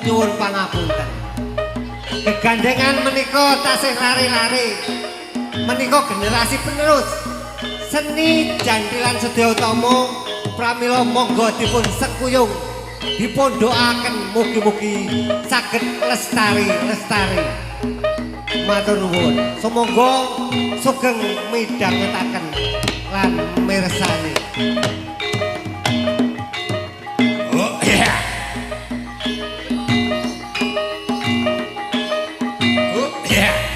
nyuwun pangapunten. Kegandengan menika tasih lari-lari. Menika generasi penerus seni jantilan sedaya utama pramila monggo dipun sekuyung dipun doaken mugi-mugi saged lestari matur nuwun sumangga sugeng midhangetaken lan mirsani. Oh iya. Oh iya.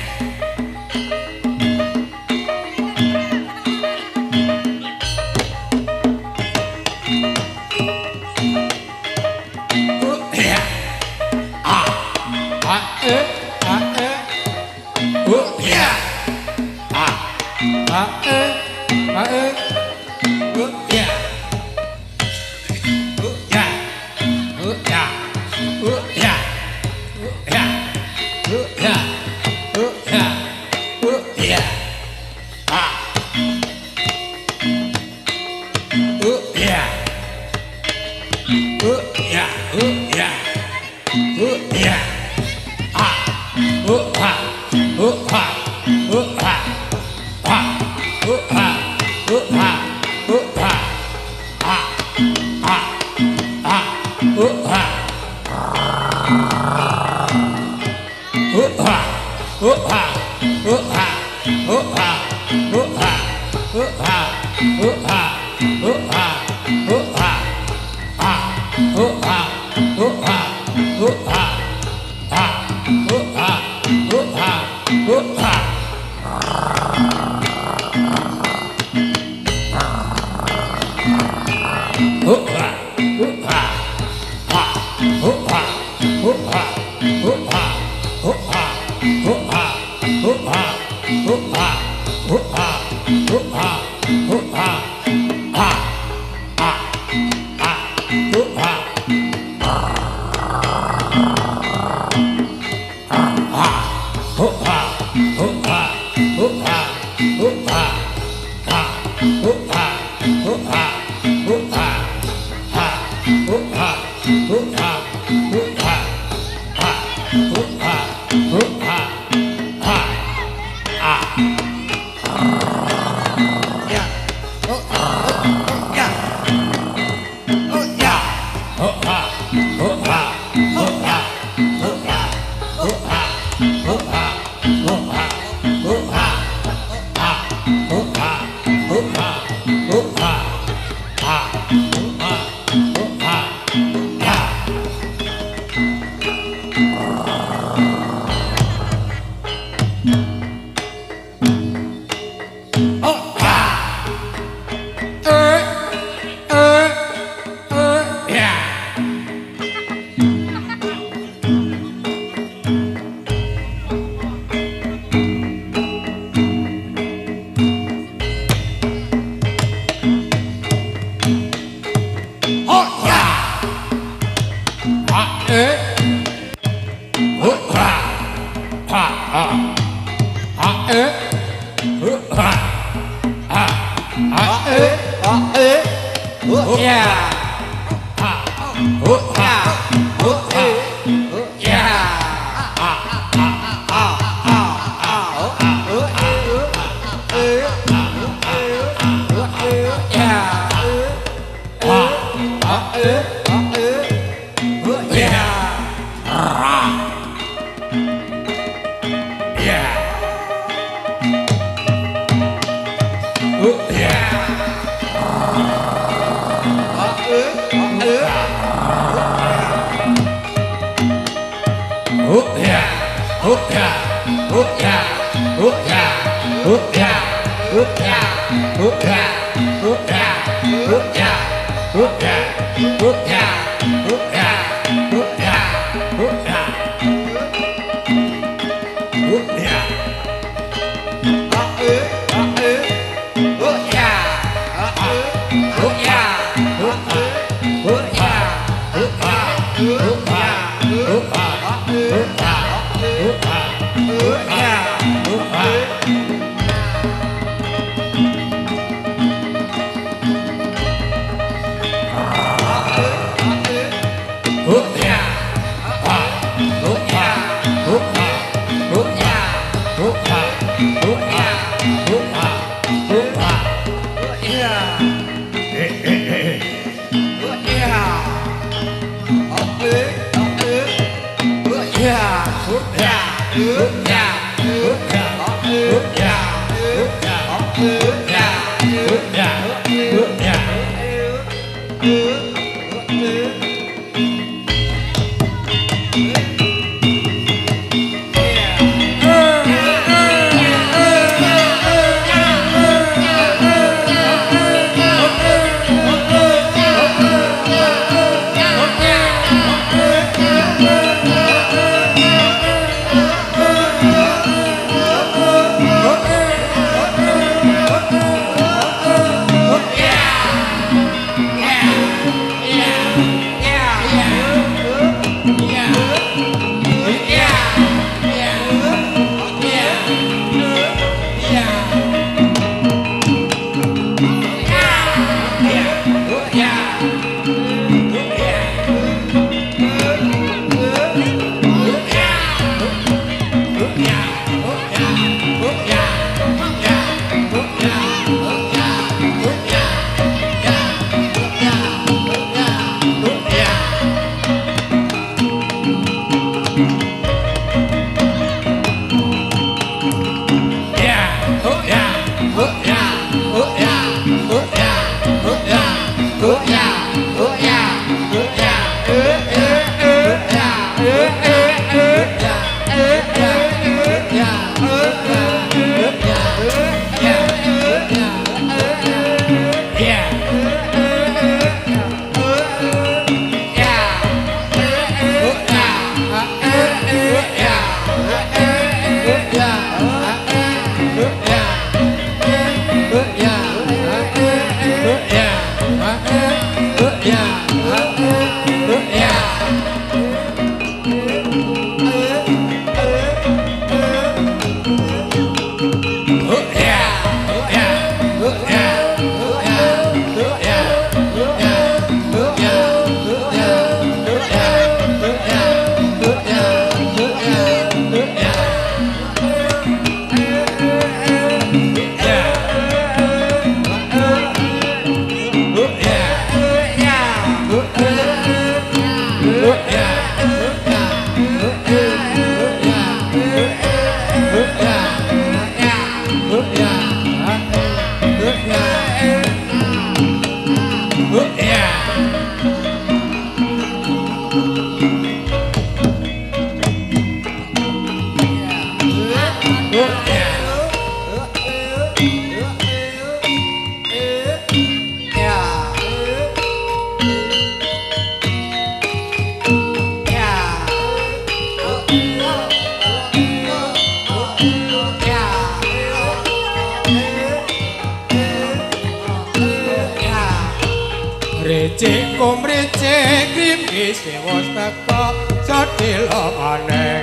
kumrice krimis wis teko sedhela aneh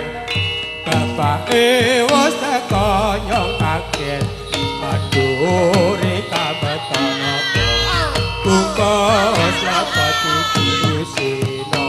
bapake wis teko nyong kaget aduh rika betana bungkus lapati kusino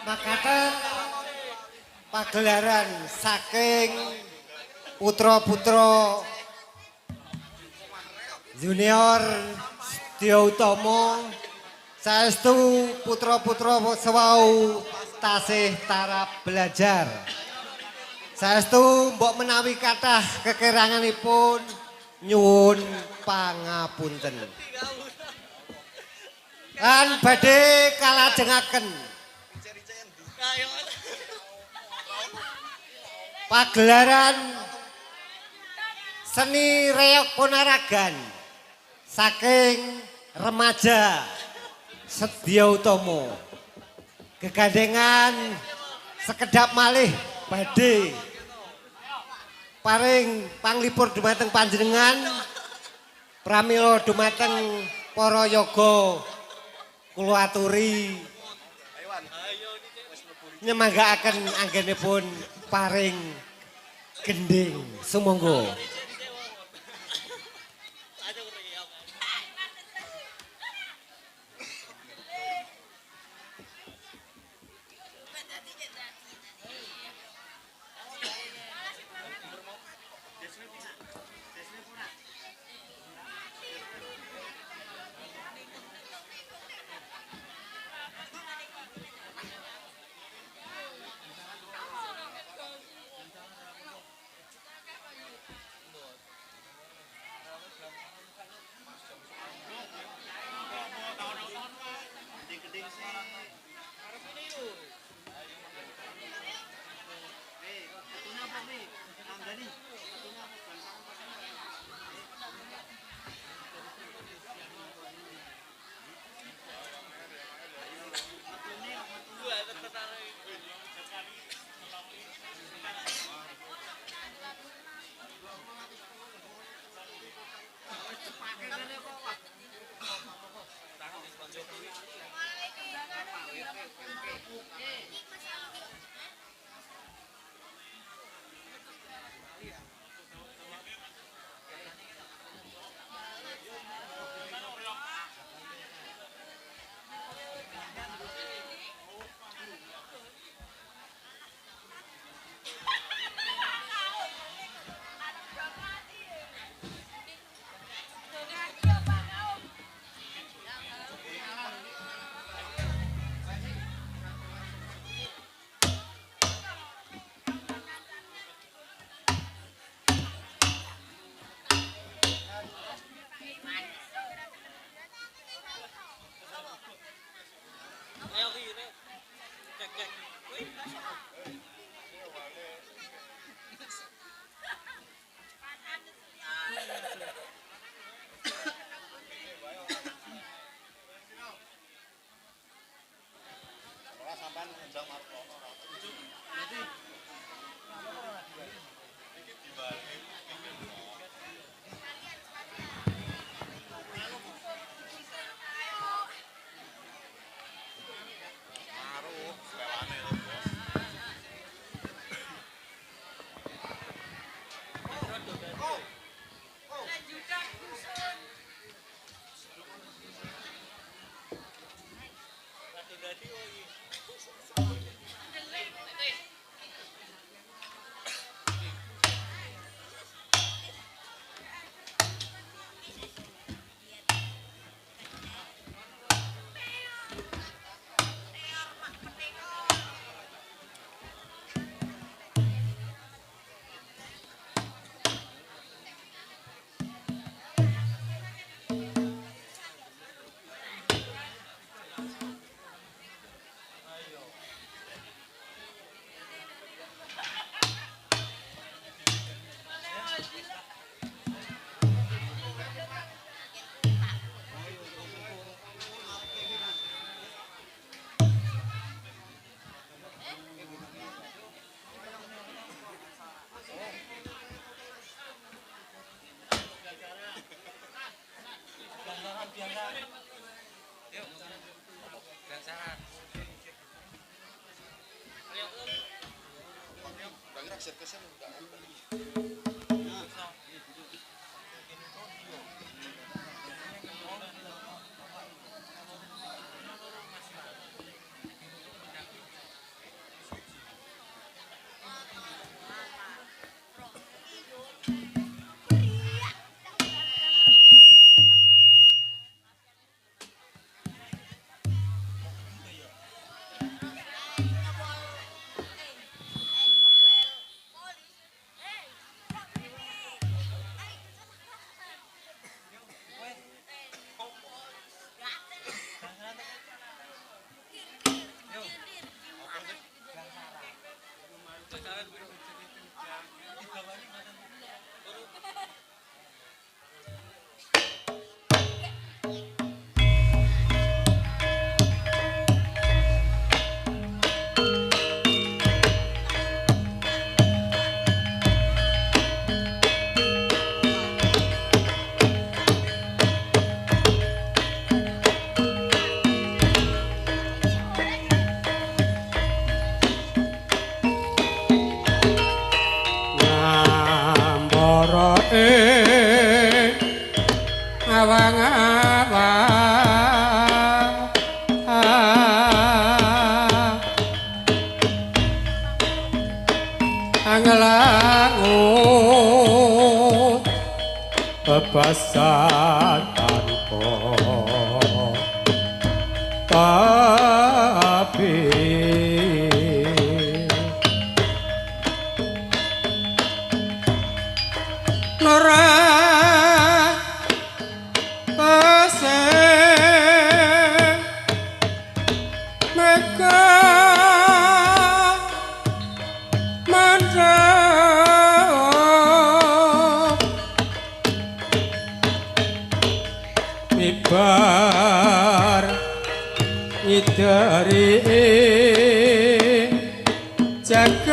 Makaten pagelaran saking putra-putra Junior Setyo Utomo saestu putra-putra sewau tasih tarap belajar. Saestu mbok menawi kathah kekiranganipun nyuwun pangapunten. Lan badhe kalajengaken pagelaran seni reok ponaragan saking remaja Setyo Utomo gegandengan sekedap malih badhe paring panglipur dumateng panjenengan pramila dumateng para yoga kula aturi nyemanggaaken anggenipun paring gending sumangga. Anglangut bebasan tanpa tapi nora paseng meka mibar nyidari jagat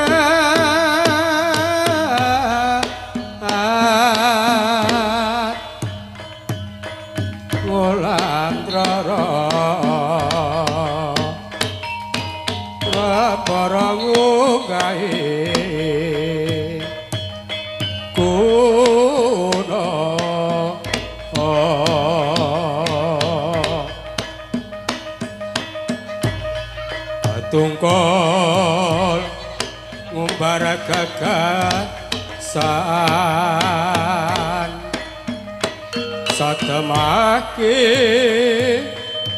ngulang trara para ngunggahi kuno tungkol ngumbar gagasan satemake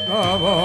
lawa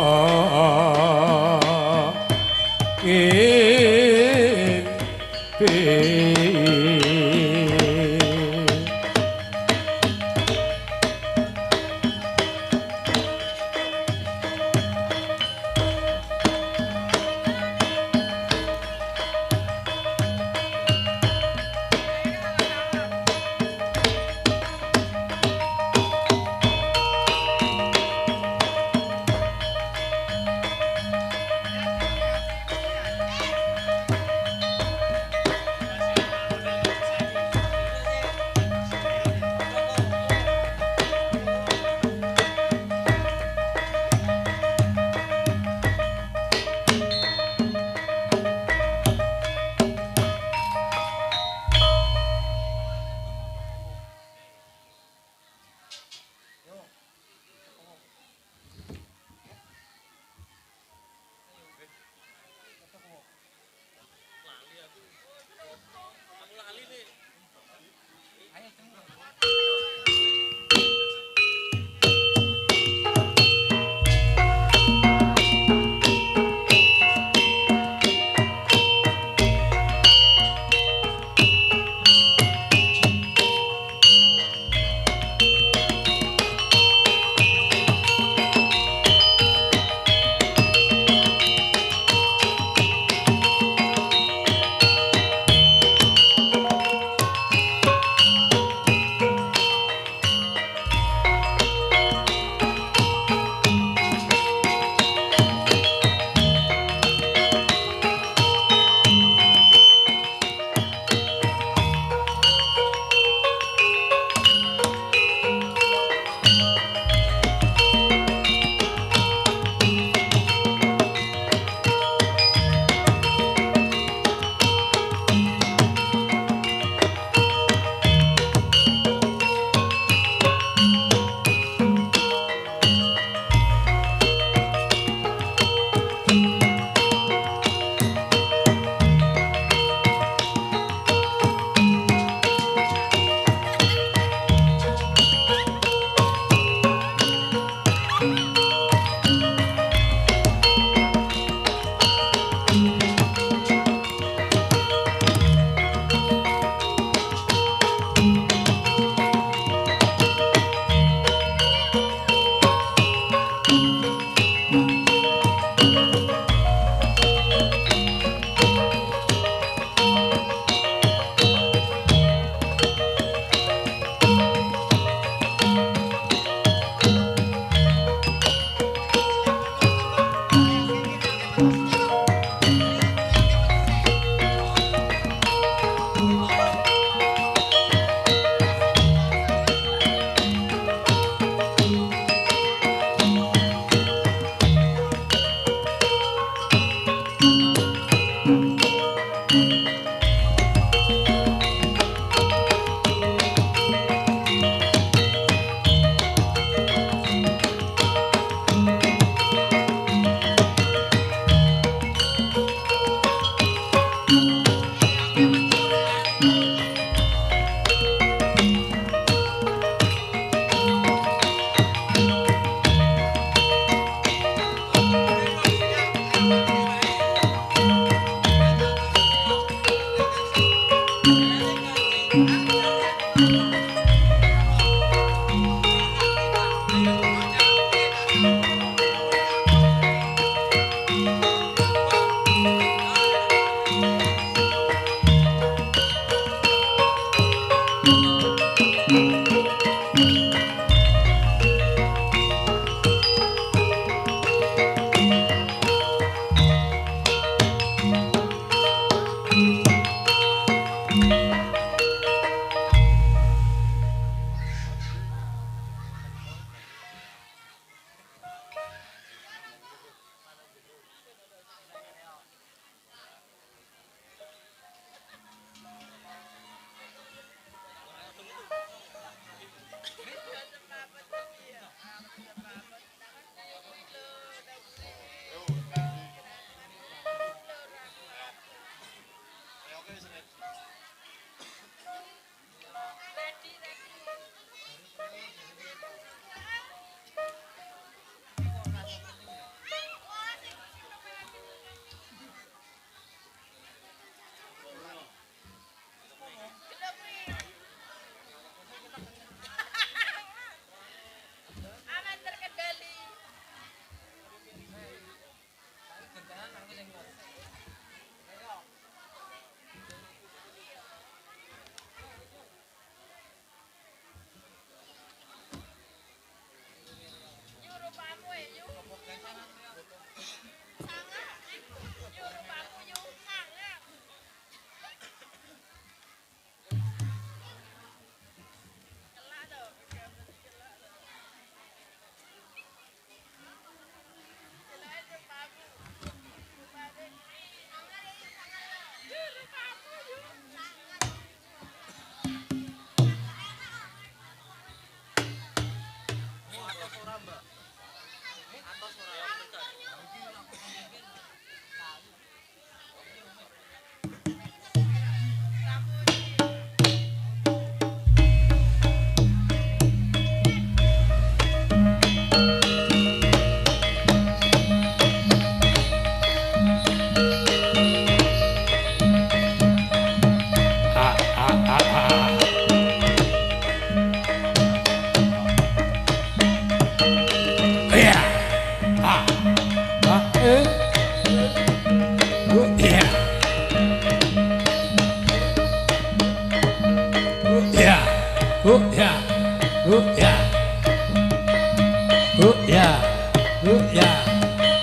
ya,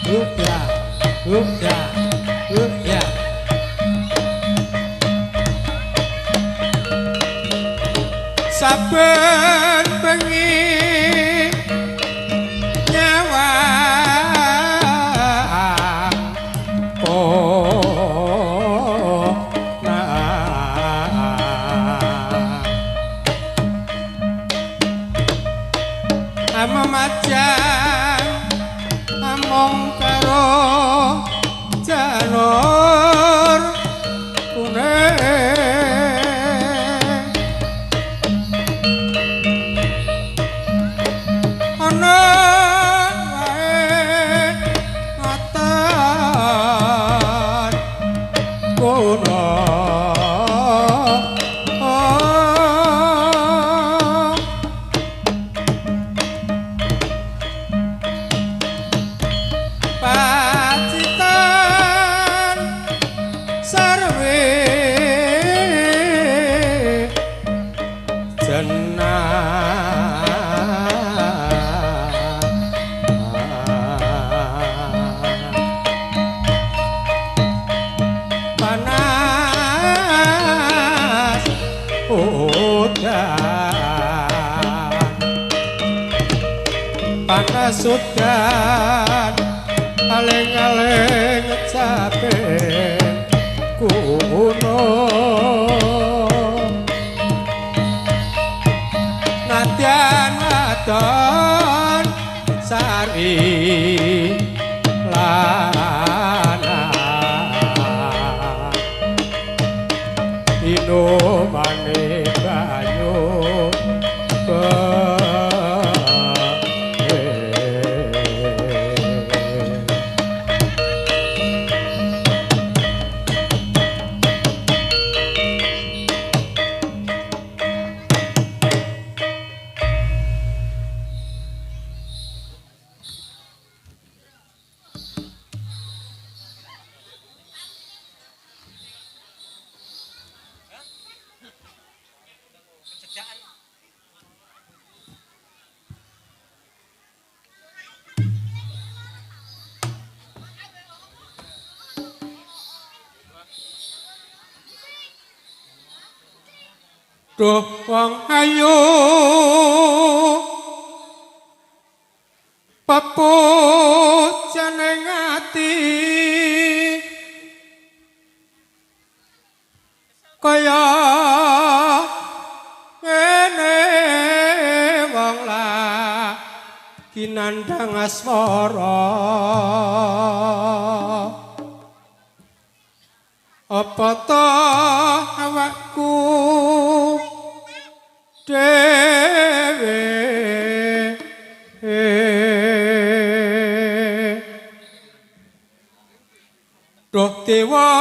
ya, ya, ya. Saben bengi nyawa Amamajang among karo janur kuning ana wae ngatan kono Sudan aleng-aleng capek kuno nadyan wadon sari lana inomane banyu Duh wong ayu peput jeneng ati kaya ngene wong lagi nandhang asmara apa to awakku dewe Duh dewa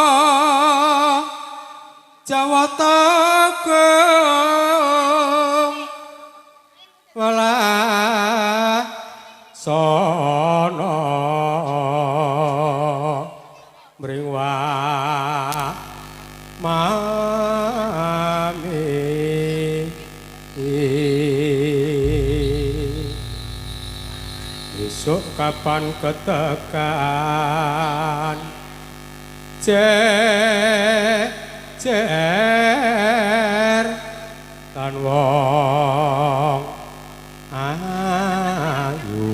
Jawa Tengah walah sono mringwa besok kapan ketekan jejer kan wong ayu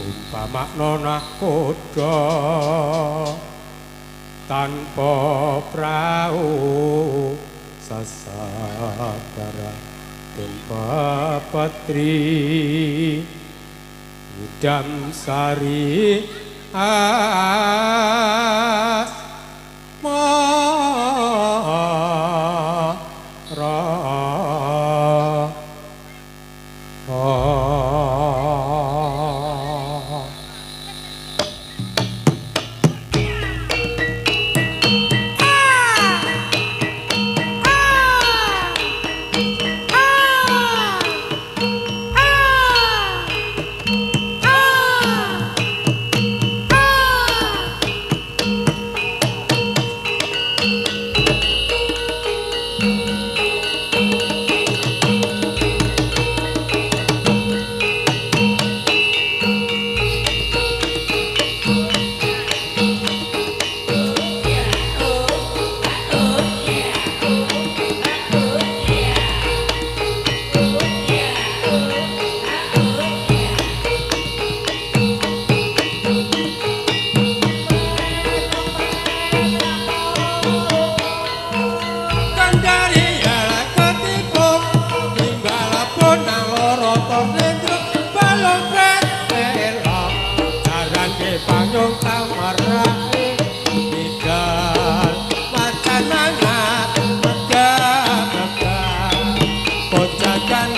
umpama nahkoda tanpa prau sasabara tanpa patri udam sari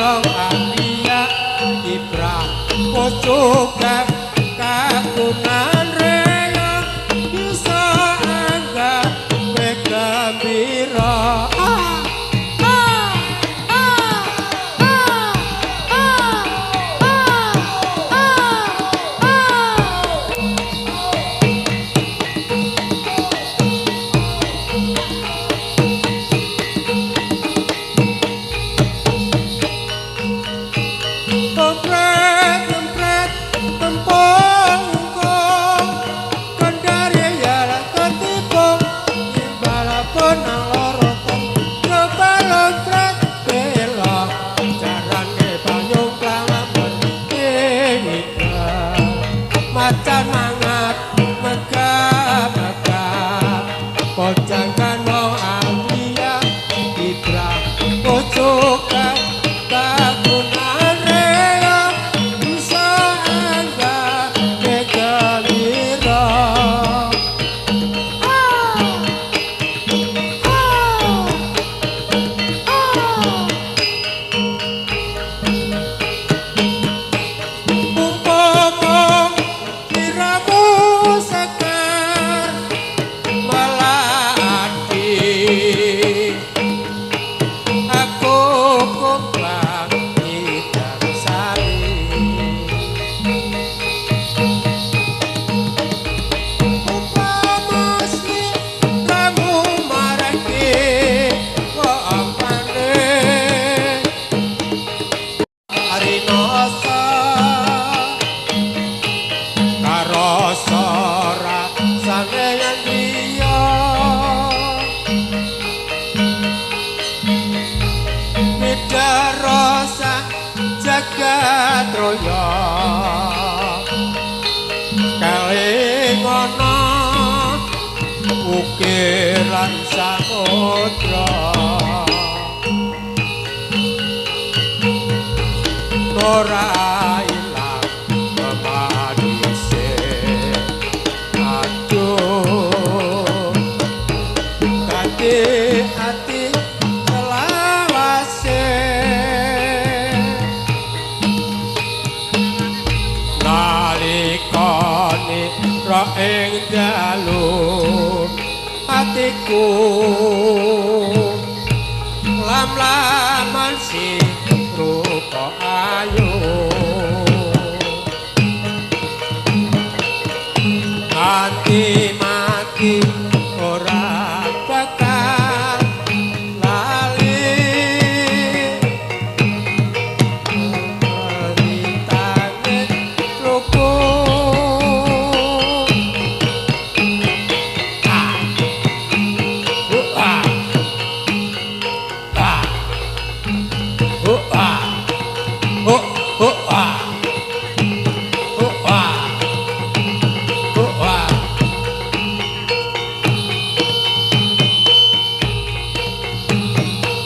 nong alia ibrah pojoga kagunan reya bisa anggap megambira macan mangat megap-megap pojangan mau alia ibrah pojoga kagunan reya bisa anggap megambira Jagadroya kalingono ukiran samudra ora ilang memadise aduh kate ati selawase nalikane ra ing dalu atiku lam-laman si rupa ayu nganti mati ora bakal lali ritane luku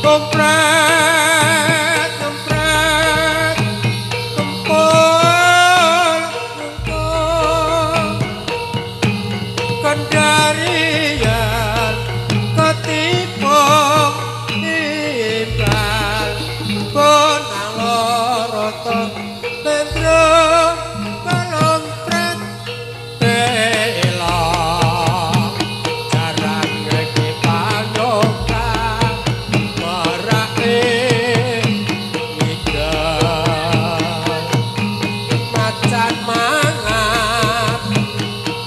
Kompret, kompret, kempul, kempul, kendarian, ketipung, imbal, benang loroton, tendrung, kelompret, belok, jarang ngeki pandokang, macan mangat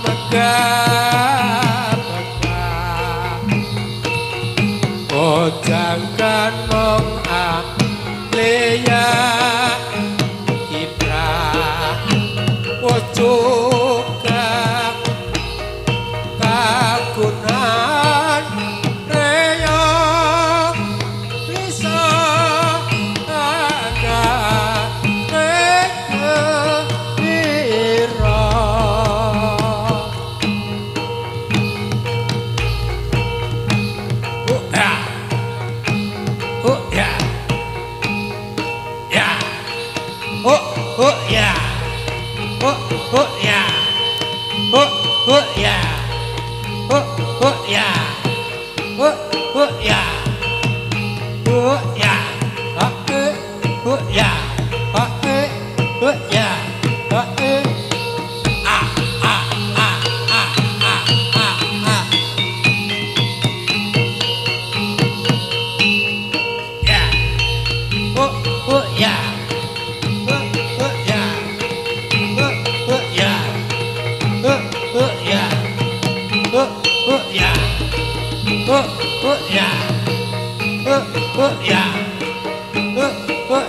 megap-megap pojangan mong alia ibrah pojoga kagunan reya bisa agak megambira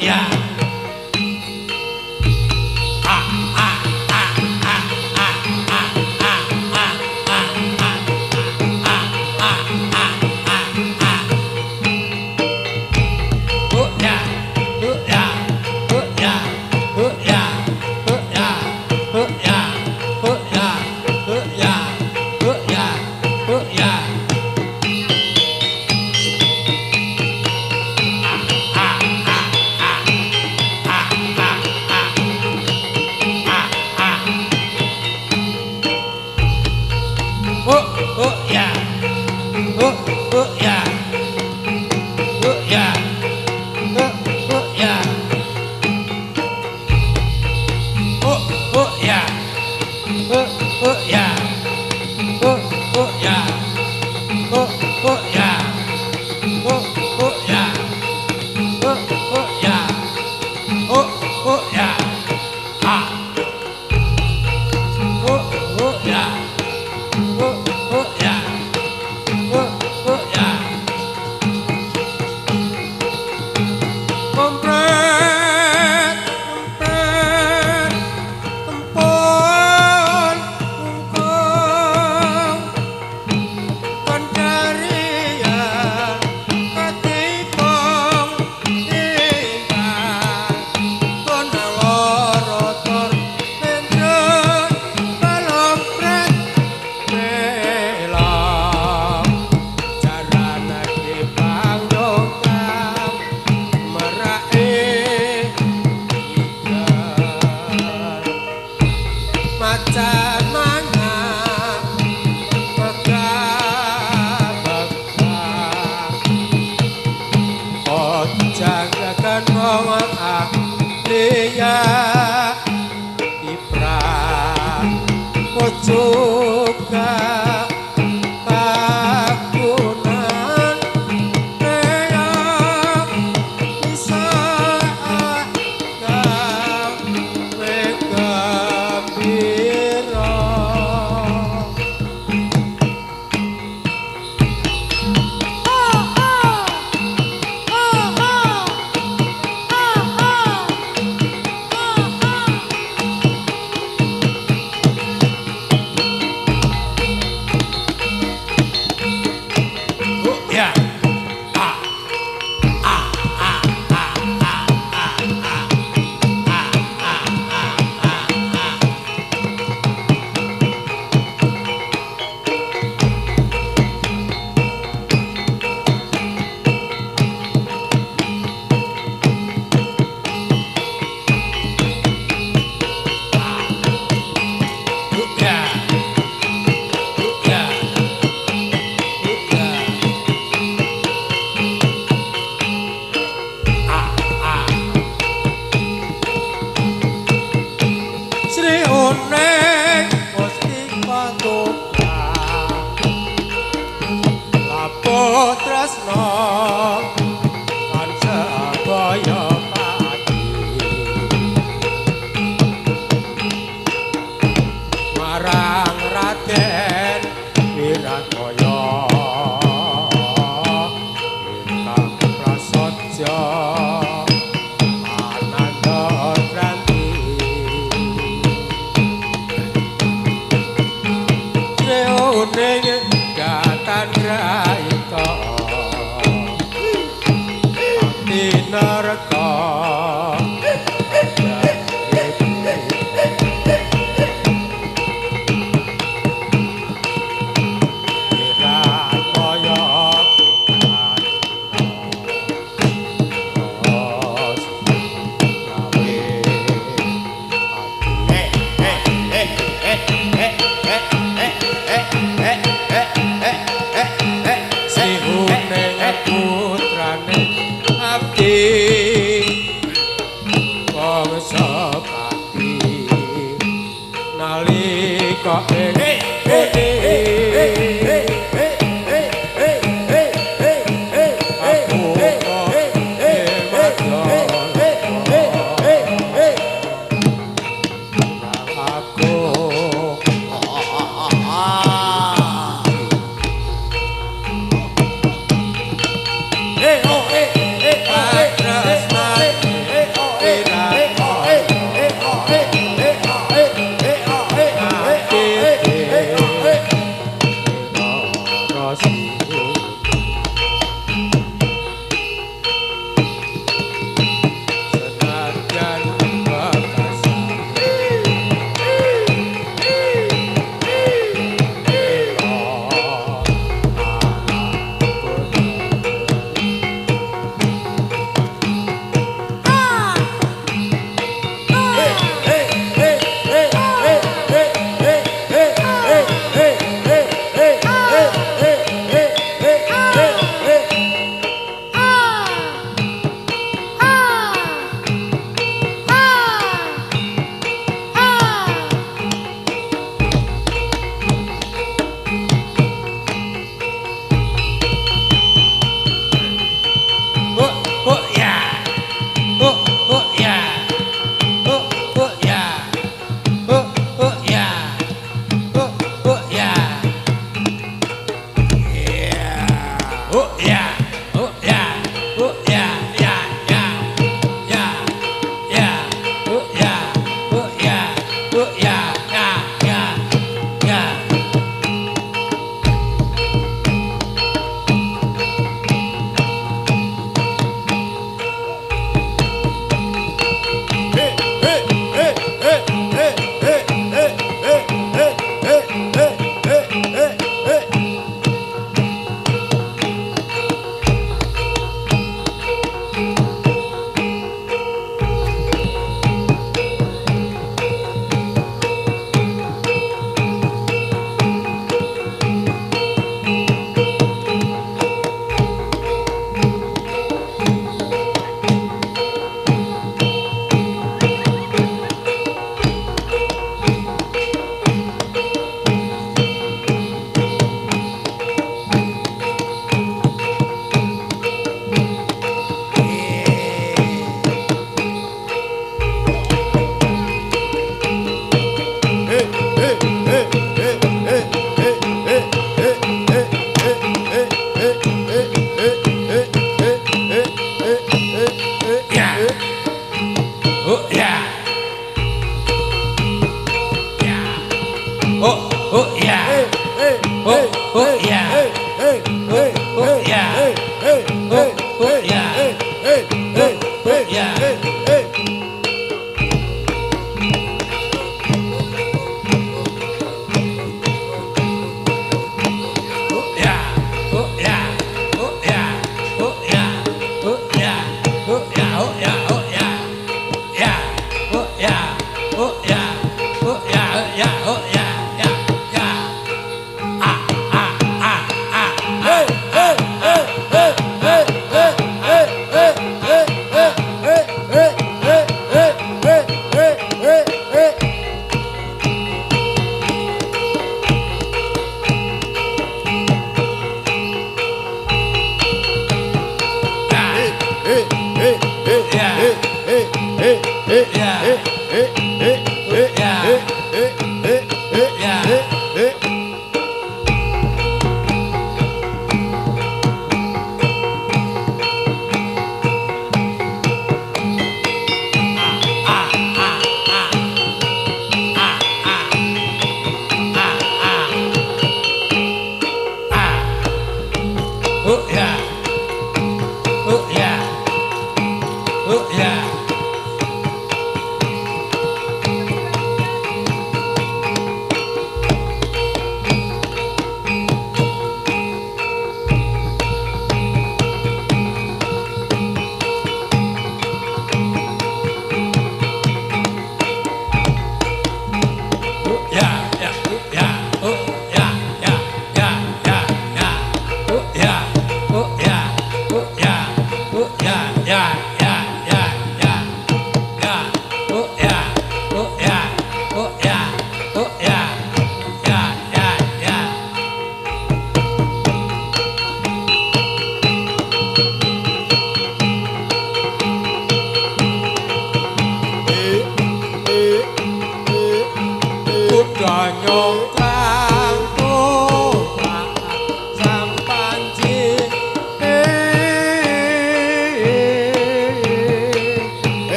ya.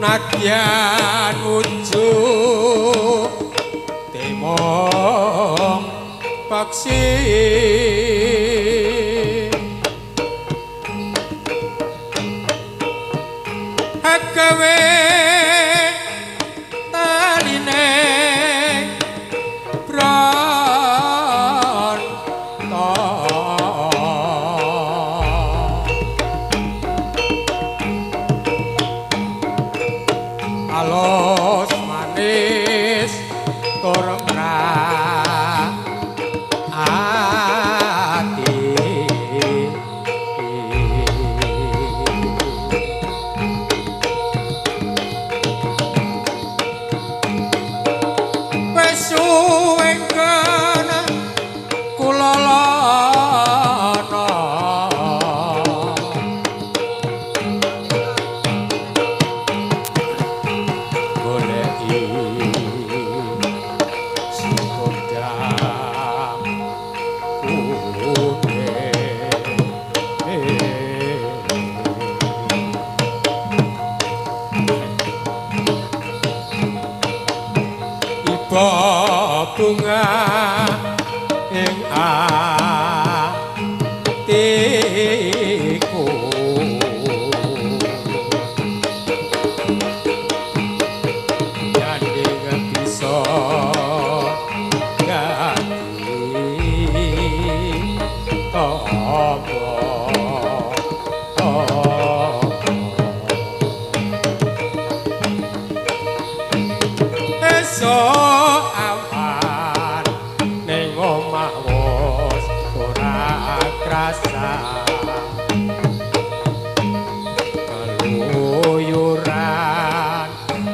nadyan ujug temong paksi hakawe taline alos manis tur ati wis suwe kena kula lono goleki sing kodang iba bunga ing atiku yanding bisa ganti esok awan ning omah wis ora krasa keluyuran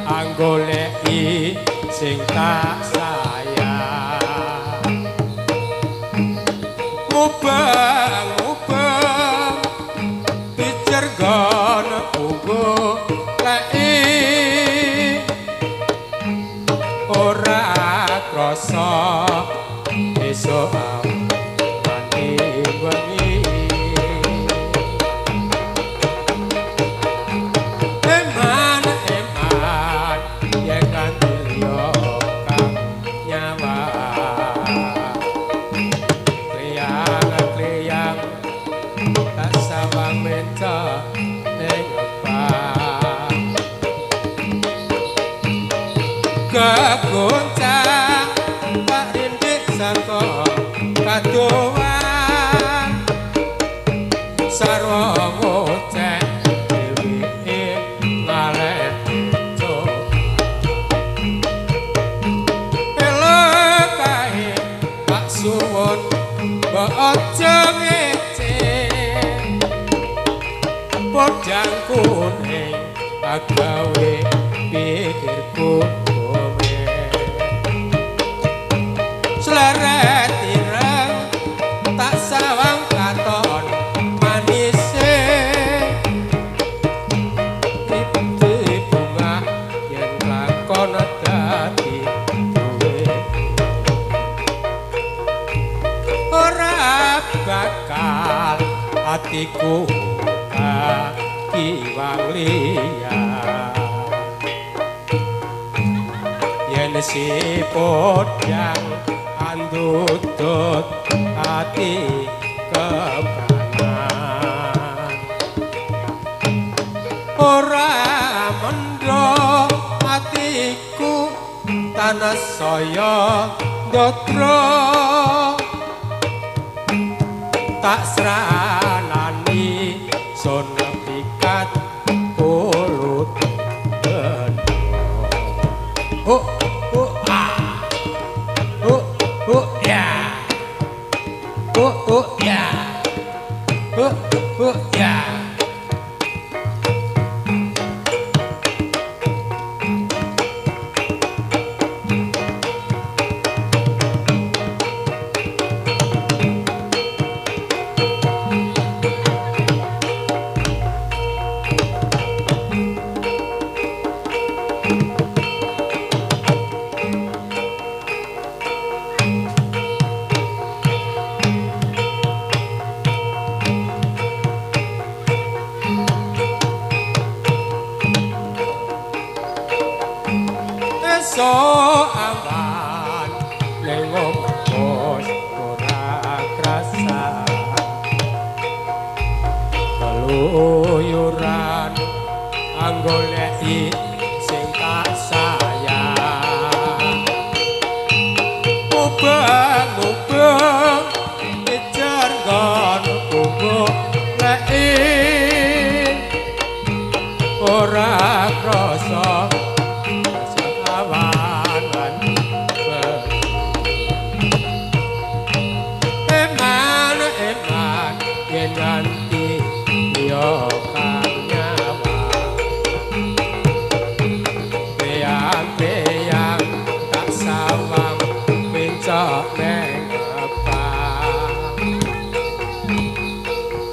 anggoleki sing tak sayang mubang dicergon ugo leki ora krasa esuk mati wengi eman yen kanthi liya kang nyawa kleyang tak sawang menta ning obah kegoncang tak rindik saka kadoan sarwa ngoceh dewi ngaleh elok kae tak suwun mbok aja ngeceh podang kuning agawe pikirku seleret ireng tak sawang katon manise iki bunga yen lakon dadi duwe ora bakal atiku kiwang liya yen si podang andutut ati kebanan ora mendho atiku tanah saya ndotro tak sranani sono pikat kulut oh oh ah oh oh ya oh oh ya oh oh ya iso aman ning omos ora krasa keluyuran anggoleki sing tak sayang mubeng kejar gon kubuk leki ora krasa ganti yo kang nyawa beyang tak sawang pencok neng apa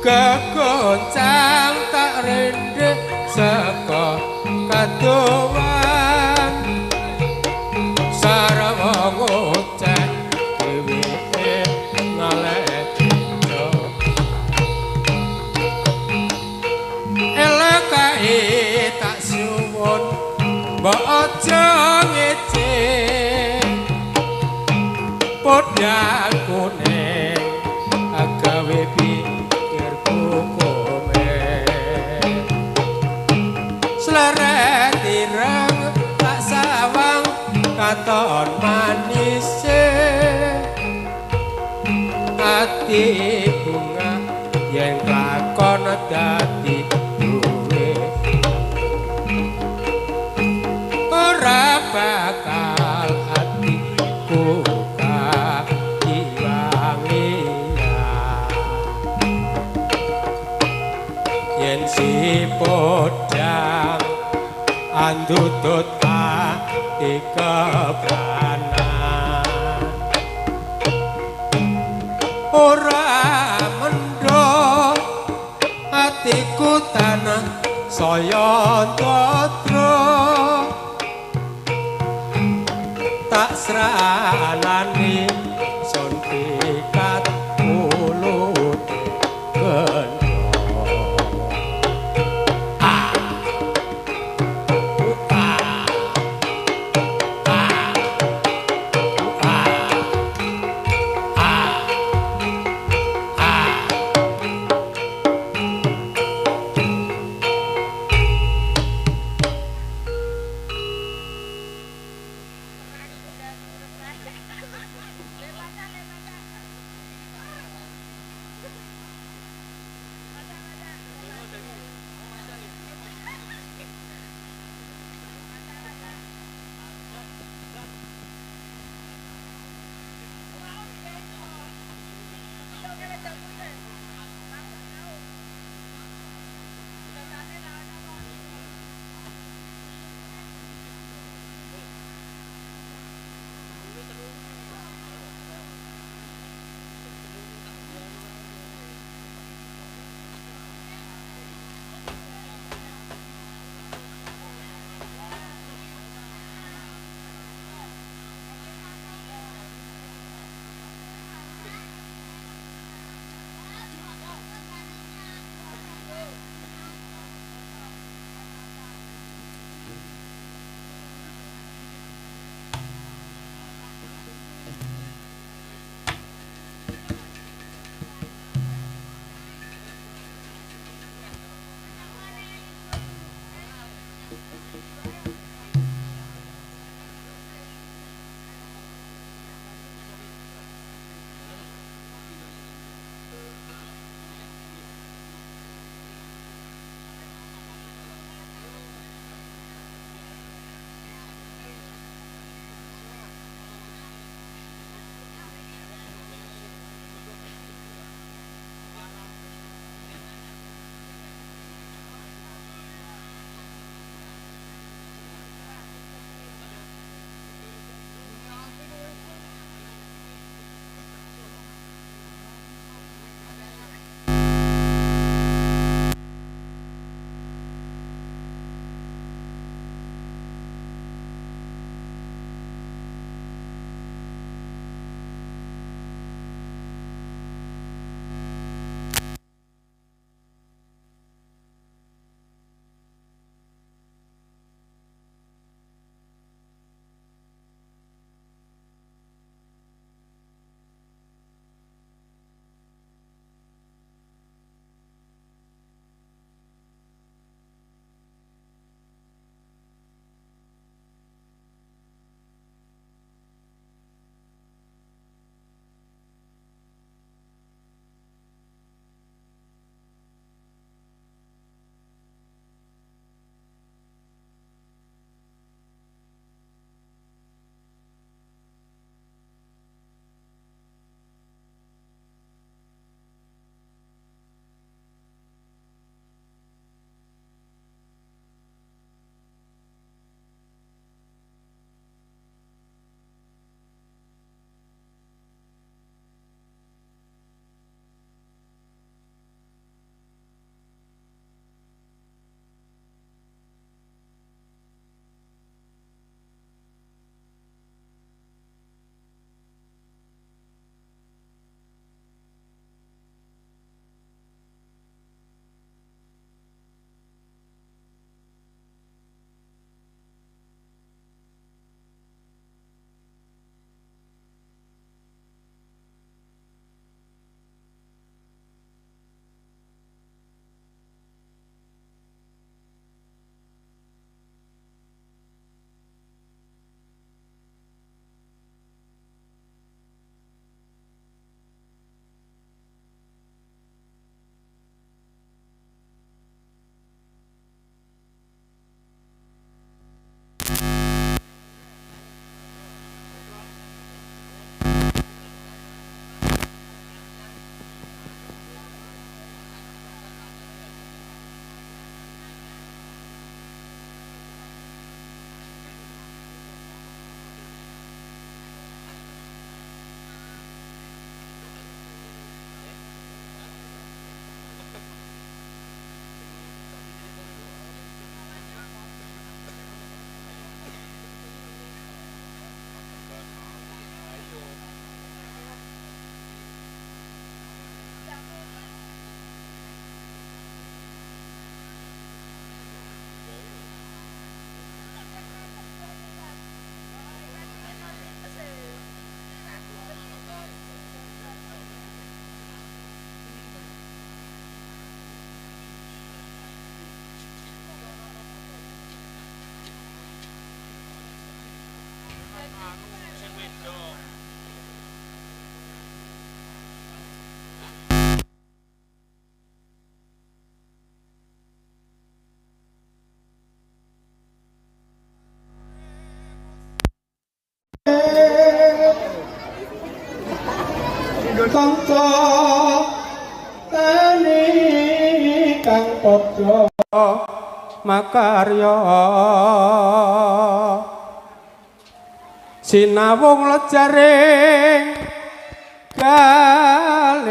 kegoncang tak rendek saka kadowan sarwa ngoceh dewe ngalek tak suwun mbok aja ngece podha kuning agawe pikir kukume sleret ireng tak sawang katon manis ati bunga yen lakon dadi bakal hatiku kahilangi yen si podang andutut ati kebranan ora mendho atiku tanah saya tatra tak sranani suntikat mulut gendho kanca tani kang padha makarya sinawung lejaring kalih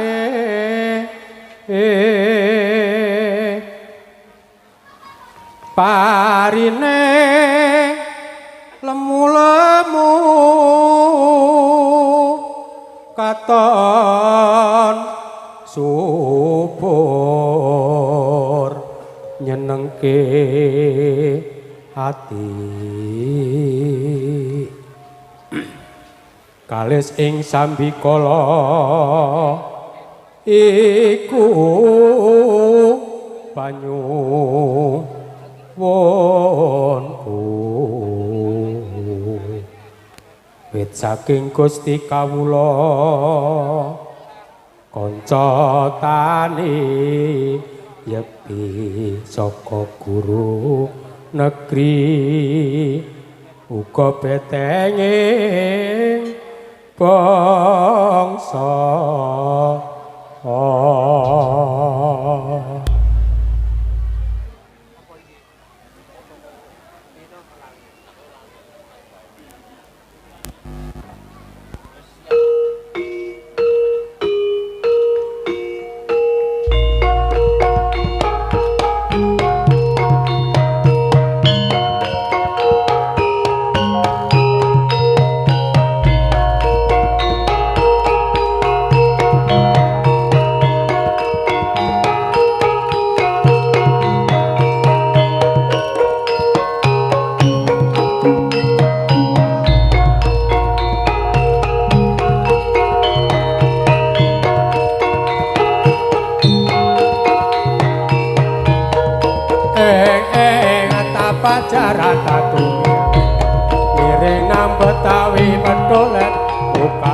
parine lemu-lemu katon subur nyenengke ati kalis ing sambikala iku banyu wonku wit saking Gusti kawula kanca tani yepi saka guru negeri uga betenging bangsa pacaran tatu miring nang Betawi Pedolet buka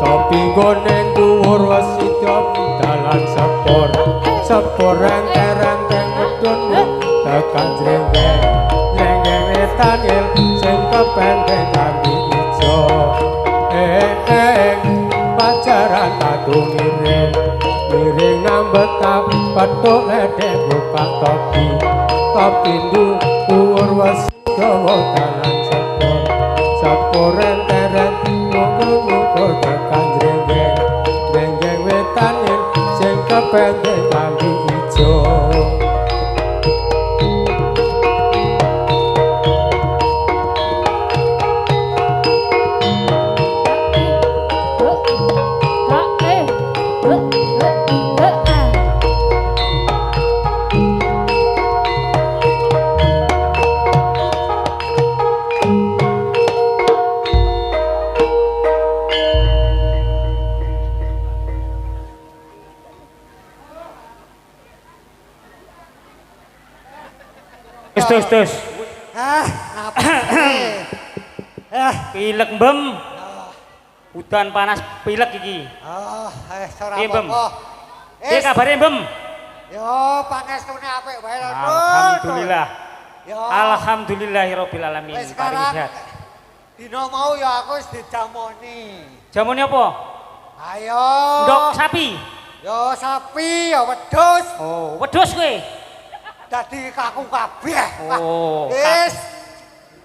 topi gone dhuwur wasidya dalan sepur renteng medun tekan jrengeng wetan il sing kependhen kami ijo pacaran tatu miring nang Betawi Pedolet buka topi dhuwur wasidya dalan sepur renteng muga-muga tekan jrengeng wetan sing kependhen kami ijo Tus. Apa? Pilek mbem. Udan panas pilek iki. Ora Piye, Mbem? apa-apa. Piye kabare, Mbem? Yo, pangestune apik wae lho. Alhamdulillah. Yo. Alhamdulillahirabbil alamin. Wis sekarang Sehat. dina mau ya aku wis dijamoni. Jamune apa? Ayo. Ndok sapi. Yo sapi, ya wedhus. Oh, wedhus kowe. Dadi kaku kabeh. Oh.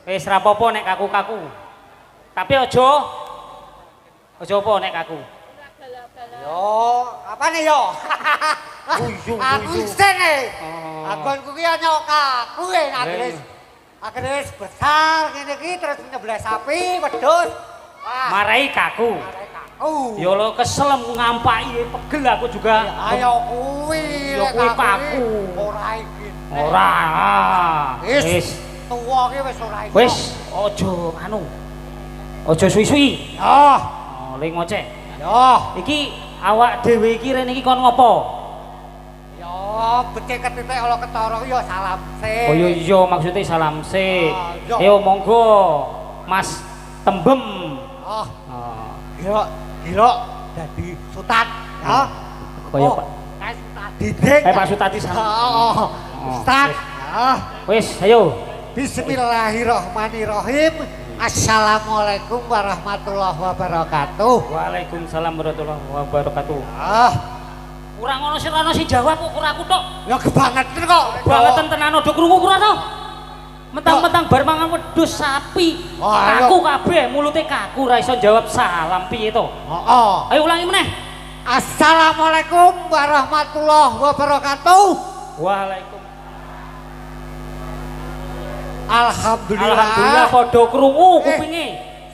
Wis Ra apa-apa nek kaku-kaku. Tapi aja apa nek kaku. yo, apane yo? Aku sene. Agonku ki ana kaku akhirnya besar ngene iki terus nyebelah sapi, wedhus. Marai kaku. Ya lo keselem ngampaki pegel aku juga. Ayo kuwi. Ya kuwi kaku. Ora iki. Ora. Wis tuwa ki wis ora iso. Wis aja anu. Aja suwi-suwi. Yo. Oh, ling ngocek. Yo. Iki awak dhewe iki rene iki kon ngopo? Yo, becik ketitik ala ketara yo salam sih. Oh iya maksudnya salam sih. Yo. Ayo monggo Mas Tembem. Oh. Gila dadi sutat ya. Kaya Pak. Kayak sutat didik. Pak Sutati sana. Sutat. Wis, ayo. Bismillahirrahmanirrahim. Assalamualaikum warahmatullahi wabarakatuh. Waalaikumsalam warahmatullahi wabarakatuh. Ah, Kurang ono si jawab kok ora aku tok. ya kebangetan kok. Bangetan tenan do krungu ora to? Mentang-mentang bar mangan wedhus sapi. Oh, Kaku kabeh, mulute kaku ora iso jawab salam piye to? Heeh. Ayo ulangi meneh. Assalamualaikum warahmatullahi wabarakatuh. Waalaikum. Alhamdulillah. Padha krungu kupinge.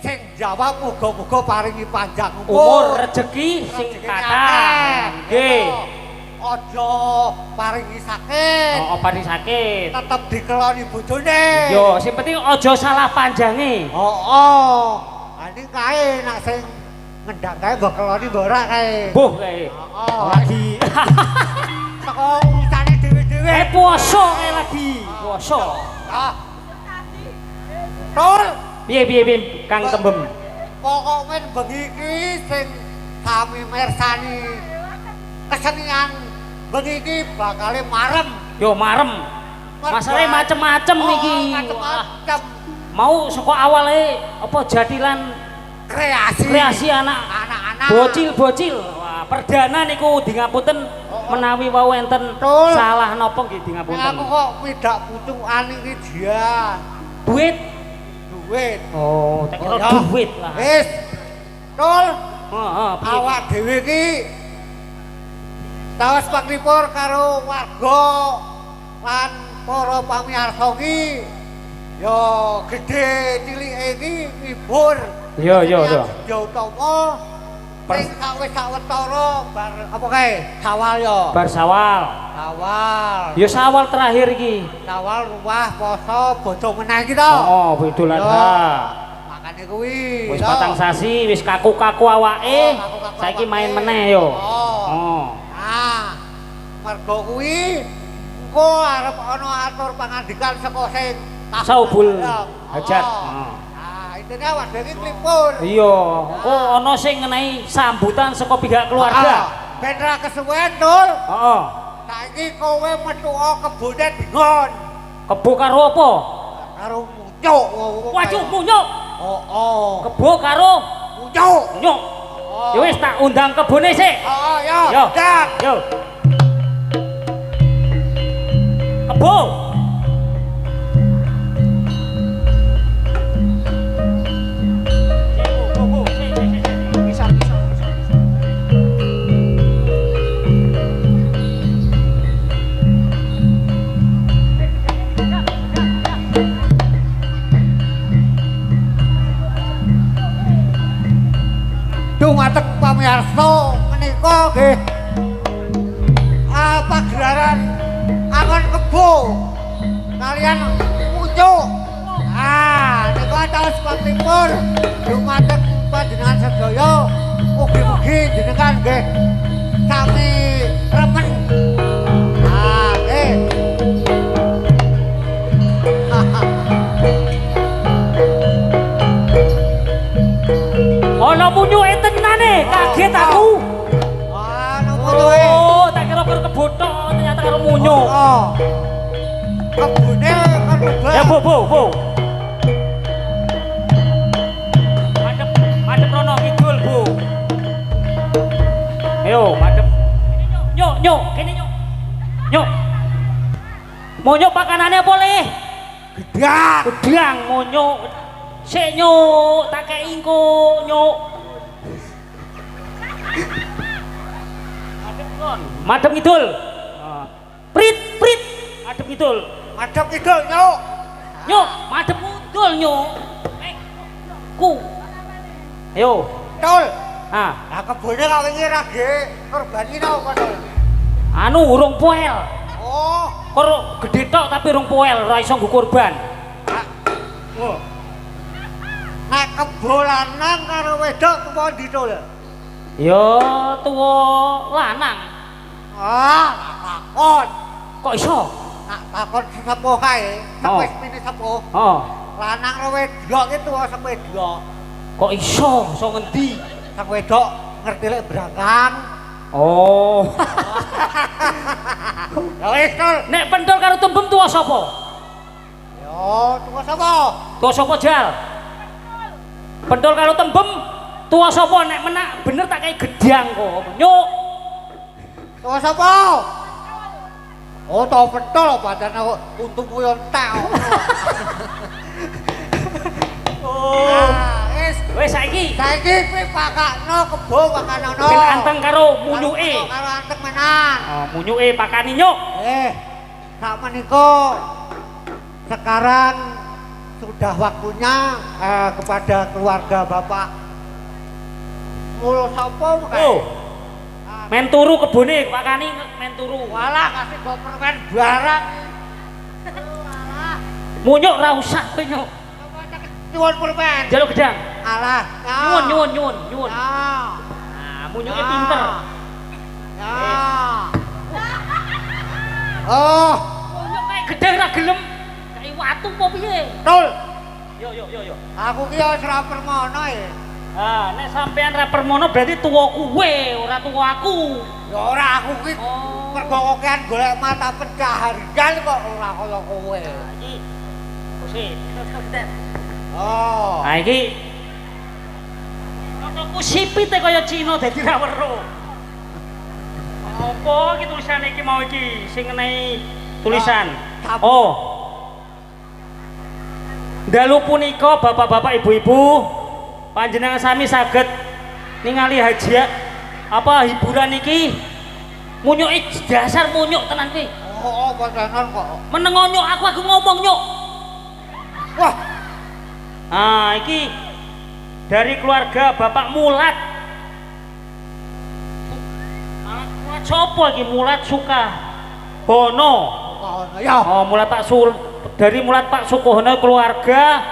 Sing jawab muga-muga paringi panjang Umur rezeki sing kathah. Nggih. Aja paringi sakit. Oh, paring sakit. Tetep dikeloni bojone. Yo, sing penting aja salah panjange. Heeh. Ani kae nak sing ngendang kae mbok keloni mbok ora kae. Buh kae. Heeh. Lagi. Teko urusane dhewe-dhewe. Poso kae lagi. Poso. Ah. Tol. Piye Kang Tembem? Pokok men bengi iki sing sami mirsani kesenian bengi iki bakale marem. Yo marem. Masalahe macem-macem iki. Macem-macem. Mau saka awale apa jadilan kreasi anak-anak. Bocil-bocil. Wah, perdana niku di ngapunten menawi wau enten salah napa nggih di ngapunten. Aku kok midak pucukan iki dia. Duit. Oh, tak kira duit lah. Wis. Tol. Heeh, Awak dhewe iki tawas paklipur karo warga lan para pamirsa iki ya gedhe cilike iki ngibur. Yo. Ya utama sing sawetara bar apa kae? Sawal ya. Bar sawal. Sawal. Yo sawal terakhir iki. Sawal ruwah poso bodo meneh iki to. Oh, Idul Adha. Makane kuwi. Wis patang sasi, wis kaku-kaku awake. Saiki main meneh yo. Oh. Nah, mergo kuwi engko arep ana atur pangandikan saka sing Saubul hajat. Nah, intine awak dhewe klipur. Iya, kok ana sing ngenehi sambutan saka pihak keluarga. Ben ra kesuwen, Dul. Heeh. Saiki kowe metu kebone dingon. Kebo karo apa? Karo muncuk. Waduh, munyuk. Oh. Kebo karo Muncuk. munyuk. Ya wis tak undang kebone sik. Oh, ya. Yo. Dan Yo. Kebo. dumateng pamirsa menika nggih pagelaran angon kebo kalian muncuk. Ah, nika taus paklipur dumateng panjenengan sedaya mugi-mugi jenengan nggih sami remen. Ah, nggih. Ana munyuke tenane, kaget aku. Ah, nopo to e? Oh, tak kira karo kebotok, ternyata karo munyuk. Oh. Kebune kan ubah. Ya, Bu. Madep rono kidul, Bu. Ayo, madep. Nyuk, kene nyuk. Nyuk. Munyuk pakanane apa le? Gedang. Gedang munyuk. Sik nyuk, tak kei engko nyuk. Madep kon. Madep kidul. Prit. Madep kidul. Madhep kidul nyuk. Nyuk, madep kidul nyuk. Ku. Ayo. Tul. Ah, Lah kebune kok wingi ra ge korbani napa to? anu urung poel. Oh. Kok gedhe tok tapi urung poel, ora iso nggo kurban. Oh. Nek kebo lanang karo wedok tuwa ndi Tul? Ya tuwa lanang. Ah, takon. Kok iso? Nak takon sepuh kae, sepes mini sepuh. Oh. Lanang karo wedok ki tuwa sing wedok. Kok iso? Iso ngendi? Sing wedok ngerti lek brangkang. Oh. Ya wis Tul. Nek pentul karo tembem tuwa sapa? Yo, tuwa sapa? Tuwa sapa Jal? Pentol kalau tembem tua sapa nek menak bener tak kayak gedang kok. Nyuk. Tua sapa? Oh, tau pentol padane untukmu yo entek. Oh. Wis Wis saiki kowe pakakno kebo pakanono. ben anteng karo munyuke. Karo anteng menan. Oh, munyuke pakani nyuk. Sak menika sekarang sudah waktunya kepada keluarga Bapak Mul sapa kae? Oh. Men turu kebone pakani men turu. Walah kasih go permen barang. Walah. Munyuk ra usah kowe nyuk. Nyuwun permen. Jaluk gedang. Alah. Nyuwun. Ya. Nah, munyuke pinter. Ya. Oh, Munyuk kayak gedang ra gelem. Kayak watu apa piye? Tul. Yo. Aku ki wis ora permono ya. Ah, nek sampean ra permono berarti tuwa kuwe, ora tuwa aku. Ya ora aku ki Oh. mergo kokean golek mata pencaharian kok ora kaya kowe. Iki. Kusi. Oh. Ah iki Notoku sipite kaya Cina dadi ra weruh. Apa iki tulisane iki mau iki sing ngenehi tulisan. Oh. Dalu punika bapak-bapak ibu-ibu panjenengan sami saged ningali hadiah apa hiburan iki munyuke dasar munyuk tenan kuwi. Oh, tenan kok. Meneng nyuk aku ngomong nyuk. Wah, Ah, iki dari keluarga Bapak Mulat. Mulat sopo iki? Mulat Suka Hono. ya. Oh, Mulat dari Mulat Pak Sukohono keluarga.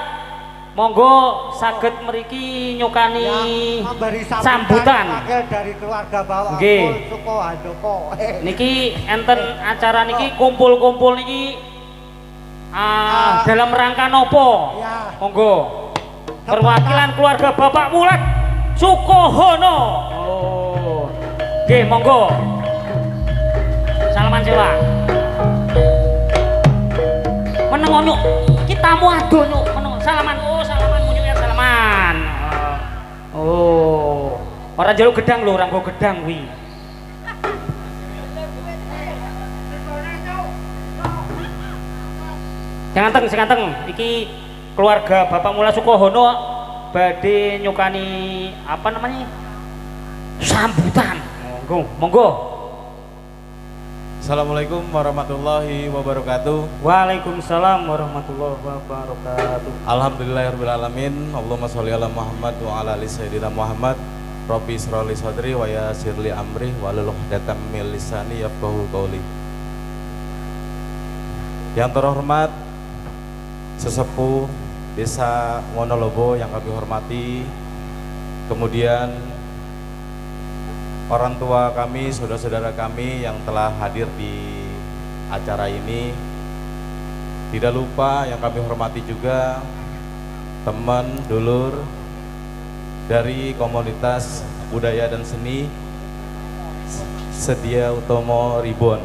Monggo saged mriki nyukani memberi sambutan. wakil dari keluarga Bapak Nggih. Mul Suko Handoko. Niki enten acara niki kumpul-kumpul niki dalam rangka nopo? Ya. Monggo. Perwakilan keluarga Bapak Mulat Sukohono. Oh. Nggih, monggo. Salaman sewa. Meneng nyuk. Iki tamu ado nyuk. Meneng salaman. Oh, salaman munyuk ya salaman. Oh. Ora njaluk gedang lho, ora nggo gedang kuwi. Sing anteng, iki keluarga Bapak Mula Sukohono badhe nyukani apa namanya? Sambutan. Monggo. Assalamualaikum warahmatullahi wabarakatuh. Waalaikumsalam warahmatullahi wabarakatuh. Alhamdulillahirrahmanirrahim. Allahumma sholli ala Muhammad wa ala ali sayyidina Muhammad. Rabbi shrahli sadri wa yassirli amri wahlul 'uqdatam min lisani yafqahu qawli. Yang terhormat sesepuh Desa Wonolobo yang kami hormati, kemudian orang tua kami, saudara-saudara kami yang telah hadir di acara ini. Tidak lupa yang kami hormati juga teman, dulur dari komunitas budaya dan seni Sedia Utomo Ribon.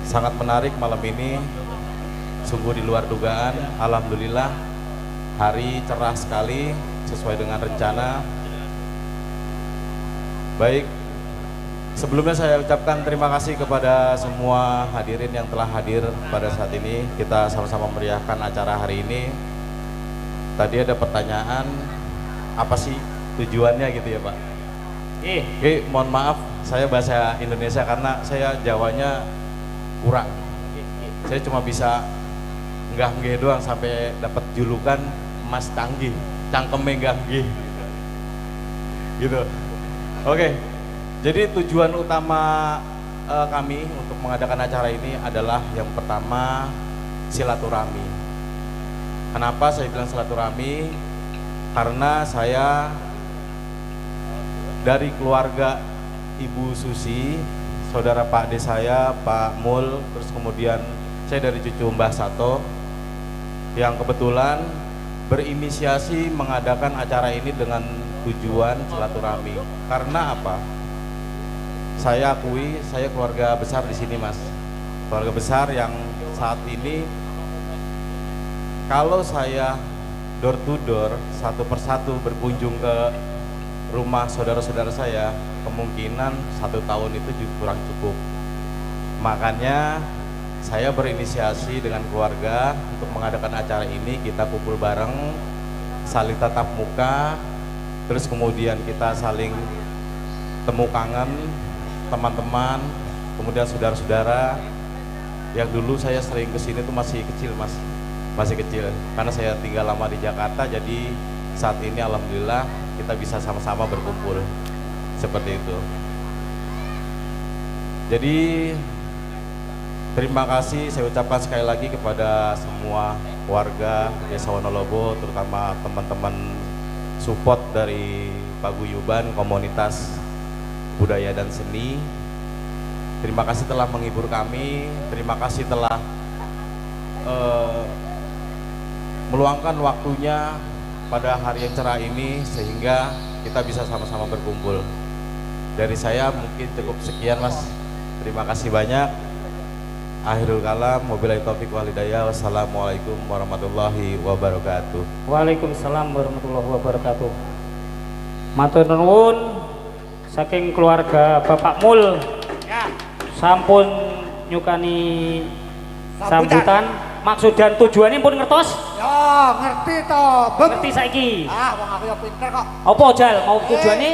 Sangat menarik malam ini, sungguh di luar dugaan. Alhamdulillah hari cerah sekali sesuai dengan rencana. Baik, sebelumnya saya ucapkan terima kasih kepada semua hadirin yang telah hadir pada saat ini. Kita sama-sama meriahkan acara hari ini. Tadi ada pertanyaan, apa sih tujuannya gitu ya Pak? Oke, mohon maaf saya bahasa Indonesia karena saya Jawanya kurang. Saya cuma bisa nggah-nggih doang sampai dapat julukan Mas Canggih, cangkeme nggah-nggih. Gitu. Oke, jadi tujuan utama kami untuk mengadakan acara ini adalah yang pertama silaturahmi. Kenapa saya bilang silaturahmi? Karena saya dari keluarga Ibu Susi, saudara Pak D saya, Pak Mul, terus kemudian saya dari cucu Mbah Sato yang kebetulan berinisiasi mengadakan acara ini dengan tujuan silaturahmi. Karena apa? Saya akui saya keluarga besar di sini Mas, keluarga besar yang saat ini kalau saya door to door, satu persatu berkunjung ke rumah saudara-saudara saya, kemungkinan 1 tahun itu juga kurang cukup. Makanya saya berinisiasi dengan keluarga untuk mengadakan acara ini. Kita kumpul bareng, saling tatap muka, terus kemudian kita saling temu kangen teman-teman, kemudian saudara-saudara yang dulu saya sering kesini tuh masih kecil mas, masih kecil karena saya tinggal lama di Jakarta. Jadi saat ini alhamdulillah kita bisa sama-sama berkumpul seperti itu. Jadi terima kasih saya ucapkan sekali lagi kepada semua warga Desa Wonolobo, terutama teman-teman support dari Paguyuban Komunitas Budaya dan Seni. Terima kasih telah menghibur kami, terima kasih telah meluangkan waktunya pada hari yang cerah ini sehingga kita bisa sama-sama berkumpul. Dari saya mungkin cukup sekian mas, terima kasih banyak. Akhirul kalam, wabillahi taufiq wal hidayah. Wassalamualaikum warahmatullahi wabarakatuh. Waalaikumsalam warahmatullahi wabarakatuh. Matur nuwun saking keluarga Bapak Mul. Ya. Sampun nyukani sambutan. Maksud dan tujuannya pun ngertos? Ya, ngerti toh. Ngerti saiki. Ah, wong aku ya pinter kok. Apa Jal mau tujuannya?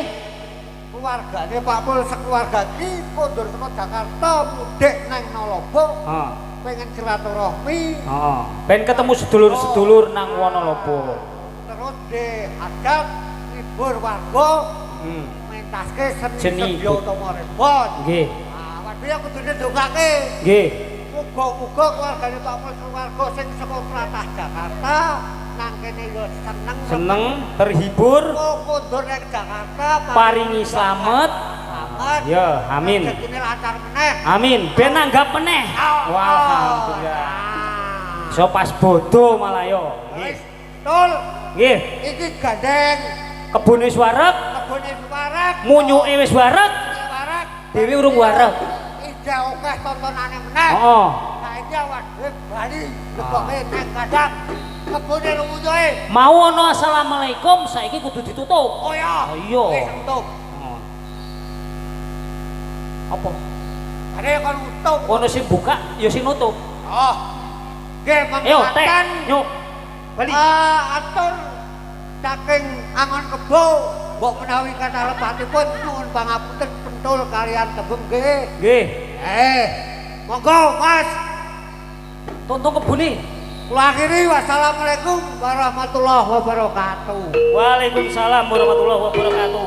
Keluargane Pak Pul sekeluarga iki kondur saka Jakarta mudik nang Nolobo. Heeh. Pengen silaturahmi. Heeh. Ben ketemu sedulur-sedulur nang Wonolobo. Terus diajak libur warga. Mentaske seni sedya utama rembon. Nggih. Ah, waduh ya kudune ndongake. Nggih. Muga-muga keluargane Pak Pul keluarga sing saka tlatah Jakarta nang kene yo Seneng, terhibur, kondur nang Jakarta paringi slamet. Ya, amin. Rezekine lancar meneh. Amin. Ben nanggap meneh. Alhamdulillah. So pas bodo malah yo. Wis, tul. Nggih. Iki gandeng Kebune wis wareg, kebune wareg. munyuke wis wareg, Wareg. dhewe urung wareg. Ida akeh tontonane meneh. Heeh. Saiki awak dhewe bali leboke nang kandang. Kebune munyuke. Mau ana assalamualaikum saiki kudu ditutup. Oh ya. Iya. Wis tutup. Heeh. Apa? Are kon tutup. Ono sing buka, ya sing nutup. Oh. Nggih, Ayo, teh, mangkatan. nyuk. Bali. Atur saking angon kebo, mbok menawi katarepatipun nuwun pangapunten pentul kalian tebem nggih. Nggih. Monggo Mas. Tonton kebune. Kula akhiri wassalamualaikum warahmatullahi wabarakatuh. Waalaikumsalam warahmatullahi wabarakatuh.